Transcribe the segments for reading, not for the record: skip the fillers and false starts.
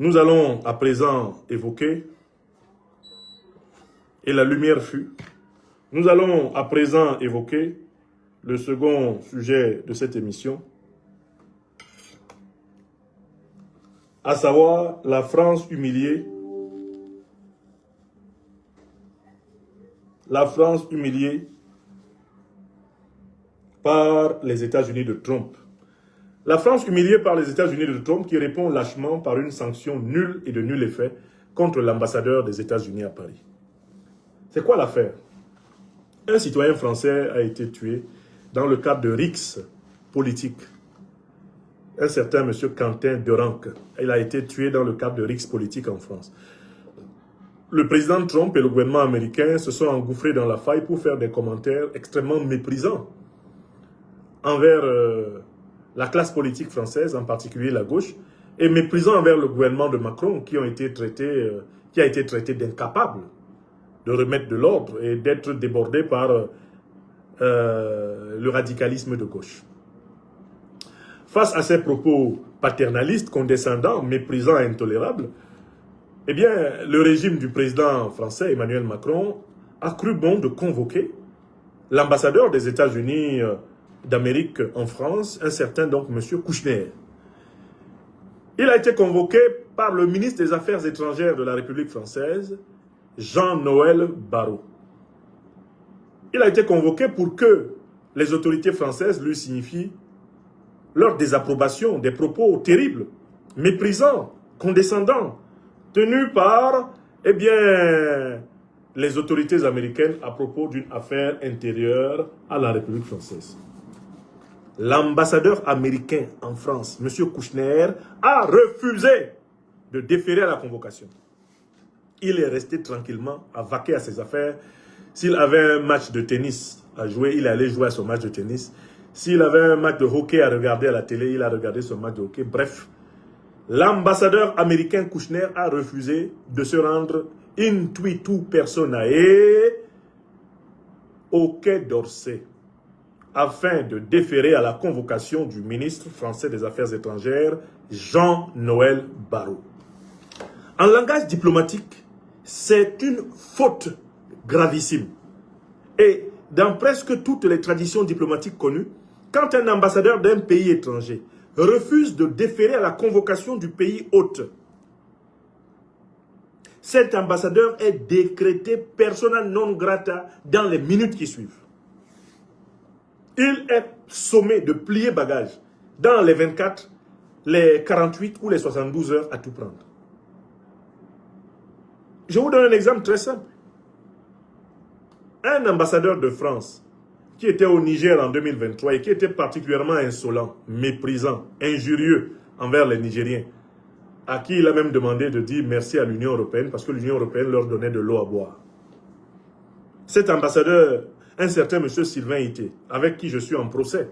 Nous allons à présent évoquer, et la lumière fut, nous allons à présent évoquer le second sujet de cette émission, à savoir la France humiliée. La France humiliée par les États-Unis de Trump. La France humiliée par les États-Unis de Trump qui répond lâchement par une sanction nulle et de nul effet contre l'ambassadeur des États-Unis à Paris. C'est quoi l'affaire? Un citoyen français a été tué dans le cadre de rixes politiques. Un certain monsieur Quentin Derenque, il a été tué dans le cadre de rixes politiques en France. Le président Trump et le gouvernement américain se sont engouffrés dans la faille pour faire des commentaires extrêmement méprisants envers la classe politique française, en particulier la gauche, et méprisants envers le gouvernement de Macron qui a été traité d'incapable de remettre de l'ordre et d'être débordé par le radicalisme de gauche. Face à ces propos paternalistes, condescendants, méprisants et intolérables, eh bien, le régime du président français Emmanuel Macron a cru bon de convoquer l'ambassadeur des États-Unis d'Amérique en France, un certain donc M. Kouchner. Il a été convoqué par le ministre des Affaires étrangères de la République française, Jean-Noël Barrot. Il a été convoqué pour que les autorités françaises lui signifient leur désapprobation des propos terribles, méprisants, condescendants, tenus par, eh bien, les autorités américaines à propos d'une affaire intérieure à la République française. L'ambassadeur américain en France, M. Kouchner, a refusé de déférer à la convocation. Il est resté tranquillement à vaquer à ses affaires. S'il avait un match de tennis à jouer, il allait jouer à son match de tennis. S'il avait un match de hockey à regarder à la télé, il a regardé son match de hockey. Bref, l'ambassadeur américain Kouchner a refusé de se rendre intuitu personae au Quai d'Orsay afin de déférer à la convocation du ministre français des Affaires étrangères, Jean-Noël Barrot. En langage diplomatique, c'est une faute gravissime. Et dans presque toutes les traditions diplomatiques connues, quand un ambassadeur d'un pays étranger refuse de déférer à la convocation du pays hôte, cet ambassadeur est décrété persona non grata dans les minutes qui suivent. Il est sommé de plier bagage dans les 24, les 48 ou les 72 heures à tout prendre. Je vous donne un exemple très simple. Un ambassadeur de France qui était au Niger en 2023 et qui était particulièrement insolent, méprisant, injurieux envers les Nigériens, à qui il a même demandé de dire merci à l'Union européenne parce que l'Union européenne leur donnait de l'eau à boire. Cet ambassadeur, un certain monsieur Sylvain Ité, avec qui je suis en procès,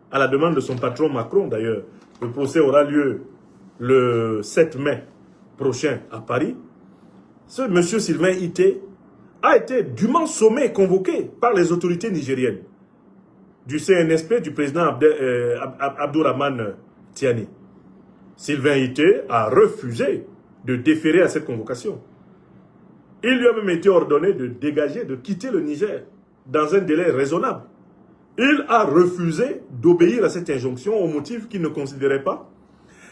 à la demande de son patron Macron d'ailleurs, le procès aura lieu le 7 mai prochain à Paris. Ce monsieur Sylvain Ité a été dûment sommé et convoqué par les autorités nigériennes du CNSP du président Abdourahmane Tiani. Sylvain Ité a refusé de déférer à cette convocation. Il lui a même été ordonné de dégager, de quitter le Niger dans un délai raisonnable. Il a refusé d'obéir à cette injonction au motif qu'il ne considérait pas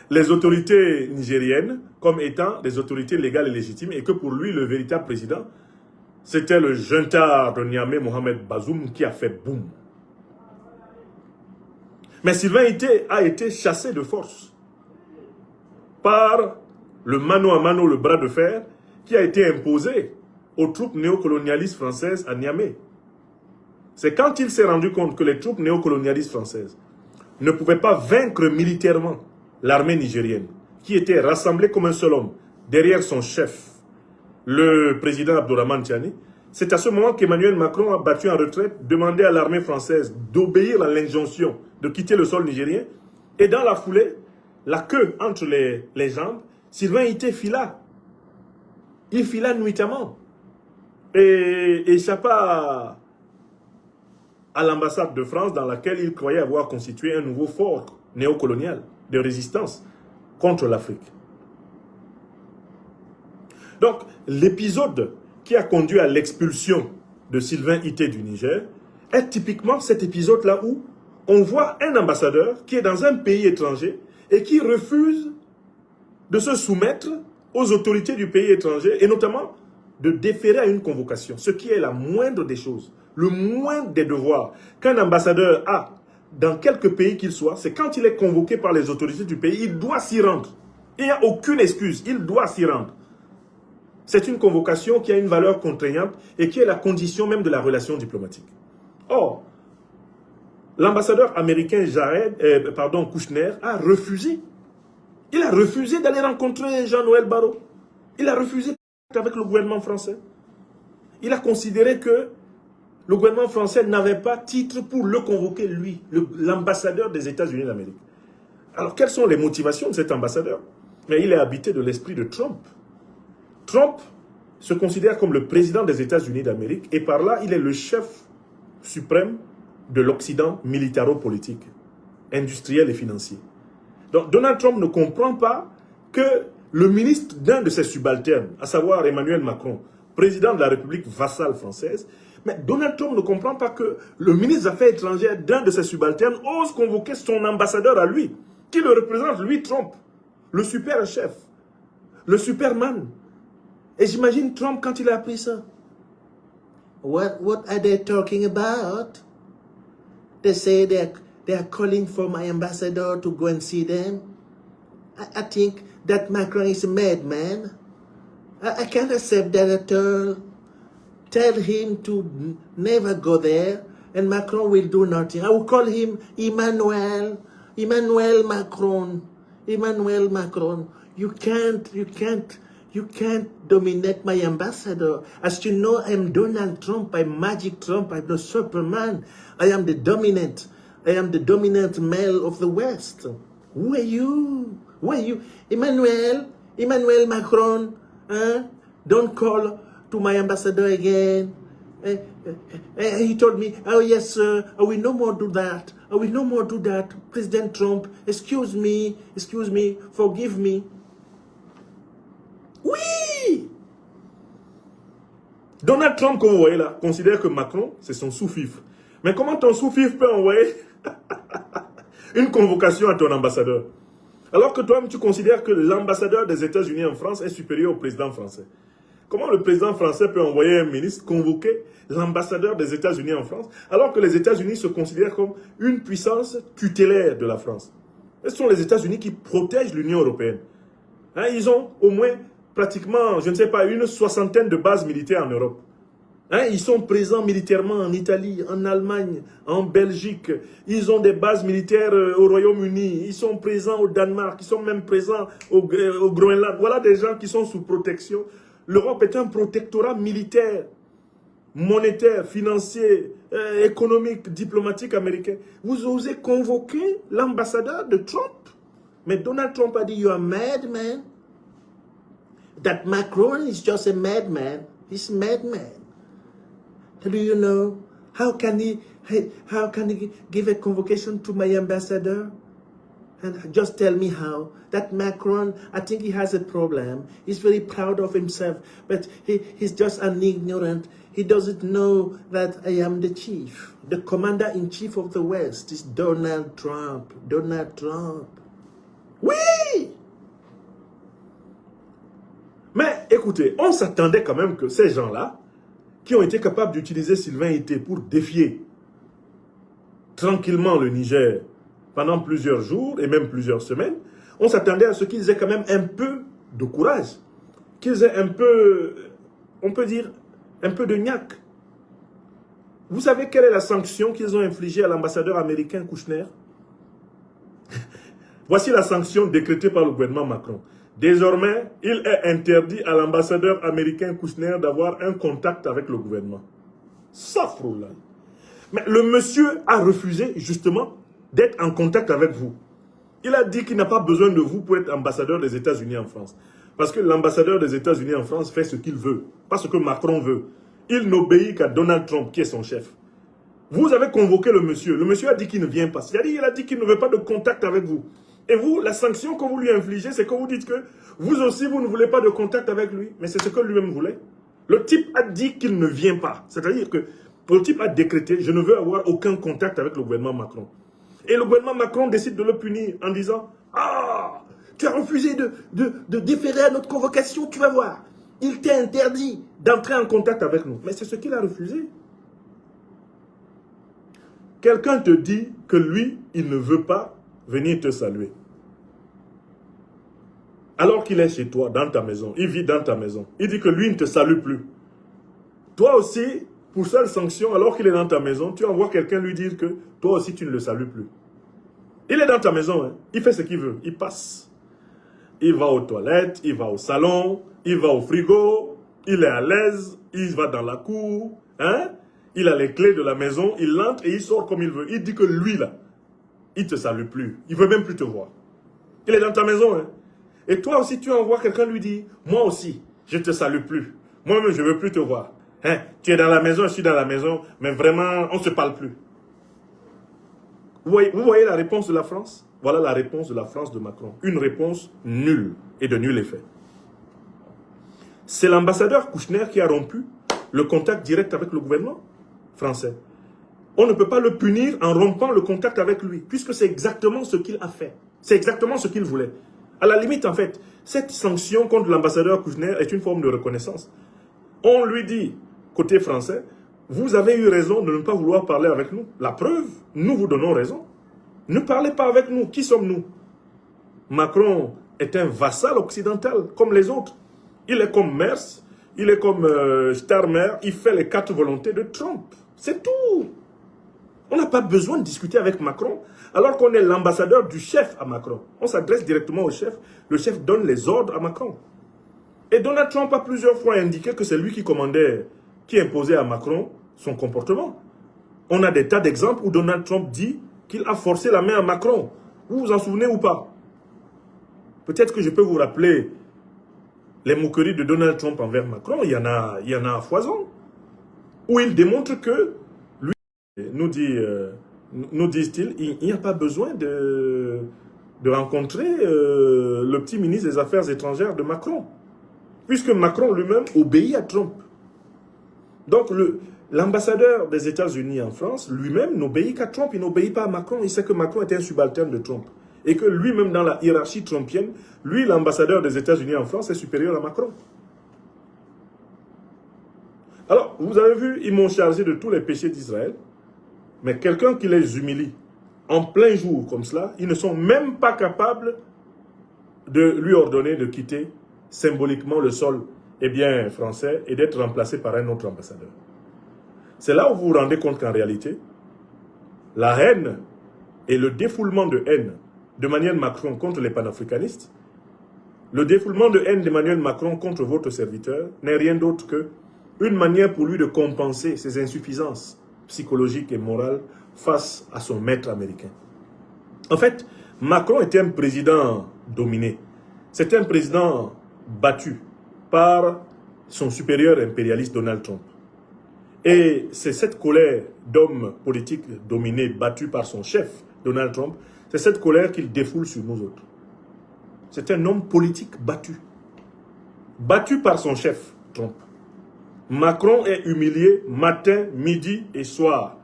les autorités nigériennes comme étant des autorités légales et légitimes et que pour lui, le véritable président, c'était le junta de Niamey, Mohamed Bazoum, qui a fait boum. Mais Sylvain Ité a été chassé de force par le mano à mano, le bras de fer, qui a été imposé aux troupes néocolonialistes françaises à Niamey. C'est quand il s'est rendu compte que les troupes néocolonialistes françaises ne pouvaient pas vaincre militairement l'armée nigérienne, qui était rassemblée comme un seul homme derrière son chef, le président Abdourahmane Tiani. C'est à ce moment qu'Emmanuel Macron a battu en retraite, demandé à l'armée française d'obéir à l'injonction de quitter le sol nigérien. Et dans la foulée, la queue entre les jambes, Sylvain Ité fila. Il fila nuitamment. Et échappa à l'ambassade de France dans laquelle il croyait avoir constitué un nouveau fort néocolonial de résistance contre l'Afrique. Donc, l'épisode qui a conduit à l'expulsion de Sylvain Ité du Niger est typiquement cet épisode-là où on voit un ambassadeur qui est dans un pays étranger et qui refuse de se soumettre aux autorités du pays étranger et notamment de déférer à une convocation, ce qui est la moindre des choses, le moindre des devoirs qu'un ambassadeur a dans quelque pays qu'il soit, c'est quand il est convoqué par les autorités du pays, il doit s'y rendre. Il n'y a aucune excuse, il doit s'y rendre. C'est une convocation qui a une valeur contraignante et qui est la condition même de la relation diplomatique. Or, l'ambassadeur américain Kouchner a refusé. Il a refusé d'aller rencontrer Jean-Noël Barrot. Il a refusé avec le gouvernement français. Il a considéré que le gouvernement français n'avait pas titre pour le convoquer, lui, l'ambassadeur des États-Unis d'Amérique. Alors, quelles sont les motivations de cet ambassadeur? Mais il est habité de l'esprit de Trump. Trump se considère comme le président des États-Unis d'Amérique et par là, il est le chef suprême de l'Occident militaro-politique, industriel et financier. Donc, Donald Trump ne comprend pas que le ministre d'un de ses subalternes, à savoir Emmanuel Macron, président de la République vassale française, mais Donald Trump ne comprend pas que le ministre des Affaires étrangères d'un de ses subalternes ose convoquer son ambassadeur à lui, qui le représente, lui, Trump, le super chef, le superman. Et j'imagine Trump quand il a appris ça. What are they talking about? They say they are calling for my ambassador to go and see them. I think that Macron is a madman. I can't accept that at all. Tell him to never go there and Macron will do nothing. I will call him Emmanuel Macron. Emmanuel Macron. You can't dominate my ambassador. As you know, I'm Donald Trump, I'm Magic Trump, I'm the Superman. I am the dominant male of the West. Who are you? Who are you? Emmanuel Macron, don't call to my ambassador again. He told me, oh yes, sir, I will no more do that. I will no more do that. President Trump, excuse me, forgive me. Oui! Donald Trump, comme vous voyez là, considère que Macron, c'est son sous-fifre. Mais comment ton sous-fifre peut envoyer une convocation à ton ambassadeur? Alors que toi-même, tu considères que l'ambassadeur des États-Unis en France est supérieur au président français. Comment le président français peut envoyer un ministre convoquer l'ambassadeur des États-Unis en France, alors que les États-Unis se considèrent comme une puissance tutélaire de la France? Ce sont les États-Unis qui protègent l'Union européenne. Hein, ils ont au moins pratiquement, je ne sais pas, une soixantaine de bases militaires en Europe. Hein, ils sont présents militairement en Italie, en Allemagne, en Belgique. Ils ont des bases militaires au Royaume-Uni. Ils sont présents au Danemark. Ils sont même présents au Groenland. Voilà des gens qui sont sous protection. L'Europe est un protectorat militaire, monétaire, financier, économique, diplomatique américain. Vous osez convoquer l'ambassadeur de Trump? Mais Donald Trump a dit, you are mad, man. That Macron is just a madman. He's a madman. Do you know how can he give a convocation to my ambassador? And just tell me how. That Macron, I think he has a problem. He's very proud of himself, but he's just an ignorant. He doesn't know that I am the chief. The commander-in-chief of the West is Donald Trump. Donald Trump. Oui! Mais écoutez, on s'attendait quand même que ces gens-là, qui ont été capables d'utiliser Sylvain Ité pour défier tranquillement le Niger pendant plusieurs jours et même plusieurs semaines, on s'attendait à ce qu'ils aient quand même un peu de courage, qu'ils aient un peu, on peut dire, un peu de gnaque. Vous savez quelle est la sanction qu'ils ont infligée à l'ambassadeur américain Kouchner? Voici la sanction décrétée par le gouvernement Macron. Désormais, il est interdit à l'ambassadeur américain Kouchner d'avoir un contact avec le gouvernement. Safroullah. Mais le monsieur a refusé justement d'être en contact avec vous. Il a dit qu'il n'a pas besoin de vous pour être ambassadeur des États-Unis en France. Parce que l'ambassadeur des États-Unis en France fait ce qu'il veut, pas ce que Macron veut. Il n'obéit qu'à Donald Trump, qui est son chef. Vous avez convoqué le monsieur. Le monsieur a dit qu'il ne vient pas. C'est-à-dire qu'il a dit qu'il ne veut pas de contact avec vous. Et vous, la sanction que vous lui infligez, c'est que vous dites que vous aussi, vous ne voulez pas de contact avec lui. Mais c'est ce que lui-même voulait. Le type a dit qu'il ne vient pas. C'est-à-dire que le type a décrété, je ne veux avoir aucun contact avec le gouvernement Macron. Et le gouvernement Macron décide de le punir en disant, ah, tu as refusé de déférer à notre convocation, tu vas voir. Il t'est interdit d'entrer en contact avec nous. Mais c'est ce qu'il a refusé. Quelqu'un te dit que lui, il ne veut pas venir te saluer. Alors qu'il est chez toi, dans ta maison, il vit dans ta maison. Il dit que lui, il ne te salue plus. Toi aussi, pour seule sanction, alors qu'il est dans ta maison, tu envoies quelqu'un lui dire que toi aussi, tu ne le salues plus. Il est dans ta maison, hein. Il fait ce qu'il veut, il passe. Il va aux toilettes, il va au salon, il va au frigo, il est à l'aise, il va dans la cour, hein? Il a les clés de la maison, il entre et il sort comme il veut. Il dit que lui, là, il ne te salue plus. Il ne veut même plus te voir. Il est dans ta maison, hein? Et toi aussi, tu envoies quelqu'un lui dire, moi aussi, je ne te salue plus. Moi-même, je ne veux plus te voir. Hein? Tu es dans la maison, je suis dans la maison, mais vraiment, on ne se parle plus. Vous voyez la réponse de la France? Voilà la réponse de la France de Macron. Une réponse nulle et de nul effet. C'est l'ambassadeur Kouchner qui a rompu le contact direct avec le gouvernement français. On ne peut pas le punir en rompant le contact avec lui, puisque c'est exactement ce qu'il a fait. C'est exactement ce qu'il voulait. À la limite, en fait, cette sanction contre l'ambassadeur Kouchner est une forme de reconnaissance. On lui dit, côté français, vous avez eu raison de ne pas vouloir parler avec nous. La preuve, nous vous donnons raison. Ne parlez pas avec nous. Qui sommes-nous? Macron est un vassal occidental, comme les autres. Il est comme Merz, il est comme Starmer, il fait les 4 volontés de Trump. C'est tout. On n'a pas besoin de discuter avec Macron, alors qu'on est l'ambassadeur du chef à Macron. On s'adresse directement au chef. Le chef donne les ordres à Macron. Et Donald Trump a plusieurs fois indiqué que c'est lui qui commandait, qui imposait à Macron son comportement. On a des tas d'exemples où Donald Trump dit qu'il a forcé la main à Macron. Vous vous en souvenez ou pas? Peut-être que je peux vous rappeler les moqueries de Donald Trump envers Macron. Il y en a à foison. Où il démontre que, lui, nous disent-ils, il n'y a pas besoin de rencontrer le petit ministre des Affaires étrangères de Macron. Puisque Macron lui-même obéit à Trump. Donc l'ambassadeur des États-Unis en France, lui-même, n'obéit qu'à Trump, il n'obéit pas à Macron. Il sait que Macron est un subalterne de Trump. Et que lui-même, dans la hiérarchie trumpienne, lui, l'ambassadeur des États-Unis en France, est supérieur à Macron. Alors, vous avez vu, ils m'ont chargé de tous les péchés d'Israël. Mais quelqu'un qui les humilie en plein jour comme cela, ils ne sont même pas capables de lui ordonner de quitter symboliquement le sol français et d'être remplacé par un autre ambassadeur. C'est là où vous vous rendez compte qu'en réalité, la haine et le défoulement de haine d'Emmanuel Macron contre les panafricanistes, le défoulement de haine d'Emmanuel Macron contre votre serviteur n'est rien d'autre que une manière pour lui de compenser ses insuffisances psychologiques et morales face à son maître américain. En fait, Macron était un président dominé. C'était un président battu par son supérieur impérialiste Donald Trump. Et c'est cette colère d'homme politique dominé, battu par son chef Donald Trump, c'est cette colère qu'il défoule sur nous autres. C'est un homme politique battu. Battu par son chef Trump. Macron est humilié matin, midi et soir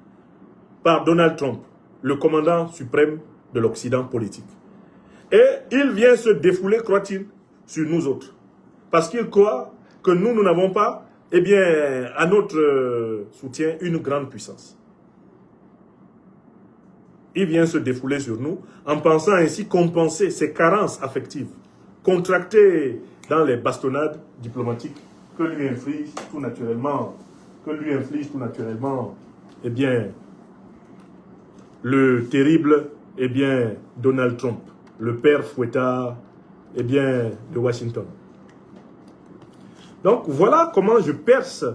par Donald Trump, le commandant suprême de l'Occident politique. Et il vient se défouler, croit-il, sur nous autres. Parce qu'il croit que nous n'avons pas, à notre soutien, une grande puissance. Il vient se défouler sur nous en pensant ainsi compenser ses carences affectives, contractées dans les bastonnades diplomatiques que lui inflige tout naturellement, le terrible, Donald Trump, le père fouettard, de Washington. Donc, voilà comment je perce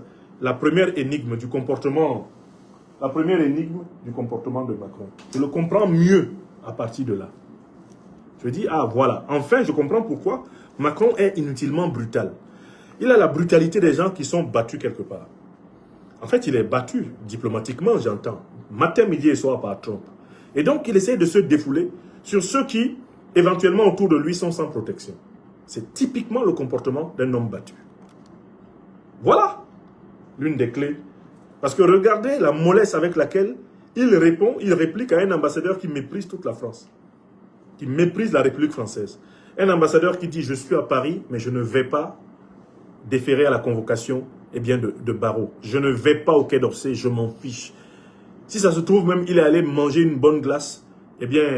la première énigme du comportement, de Macron. Je le comprends mieux à partir de là. Je dis, ah voilà, enfin je comprends pourquoi Macron est inutilement brutal. Il a la brutalité des gens qui sont battus quelque part. En fait, il est battu diplomatiquement, j'entends, matin, midi et soir par Trump. Et donc, il essaie de se défouler sur ceux qui éventuellement autour de lui sont sans protection. C'est typiquement le comportement d'un homme battu. Voilà l'une des clés. Parce que regardez la mollesse avec laquelle il répond, il réplique à un ambassadeur qui méprise toute la France, qui méprise la République française. Un ambassadeur qui dit « Je suis à Paris, mais je ne vais pas déférer à la convocation de Barrot. Je ne vais pas au Quai d'Orsay, je m'en fiche. » Si ça se trouve, même, il est allé manger une bonne glace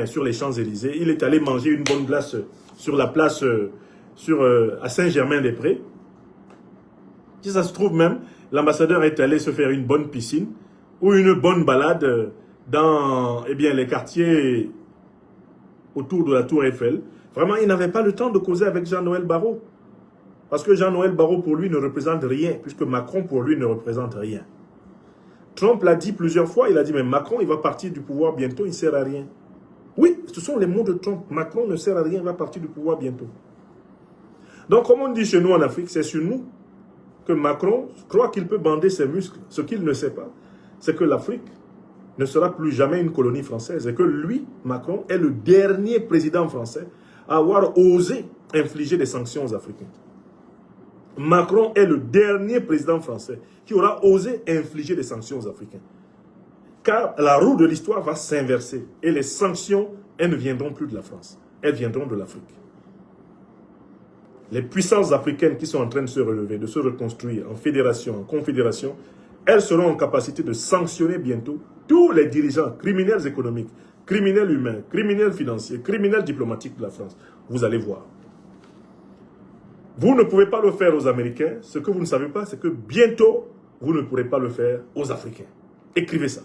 sur les Champs-Élysées. Il est allé manger une bonne glace sur la place à Saint-Germain-des-Prés. Si ça se trouve même, l'ambassadeur est allé se faire une bonne piscine ou une bonne balade dans les quartiers autour de la Tour Eiffel. Vraiment, il n'avait pas le temps de causer avec Jean-Noël Barrot. Parce que Jean-Noël Barrot, pour lui, ne représente rien, puisque Macron, pour lui, ne représente rien. Trump l'a dit plusieurs fois, il a dit, mais Macron, il va partir du pouvoir bientôt, il ne sert à rien. Oui, ce sont les mots de Trump. Macron ne sert à rien, il va partir du pouvoir bientôt. Donc, comme on dit chez nous en Afrique, c'est sur nous que Macron croit qu'il peut bander ses muscles. Ce qu'il ne sait pas, c'est que l'Afrique ne sera plus jamais une colonie française et que lui, Macron, est le dernier président français à avoir osé infliger des sanctions aux Africains. Macron est le dernier président français qui aura osé infliger des sanctions aux Africains. Car la roue de l'histoire va s'inverser et les sanctions, elles ne viendront plus de la France, elles viendront de l'Afrique. Les puissances africaines qui sont en train de se relever, de se reconstruire en fédération, en confédération, elles seront en capacité de sanctionner bientôt tous les dirigeants criminels économiques, criminels humains, criminels financiers, criminels diplomatiques de la France. Vous allez voir. Vous ne pouvez pas le faire aux Américains. Ce que vous ne savez pas, c'est que bientôt, vous ne pourrez pas le faire aux Africains. Écrivez ça.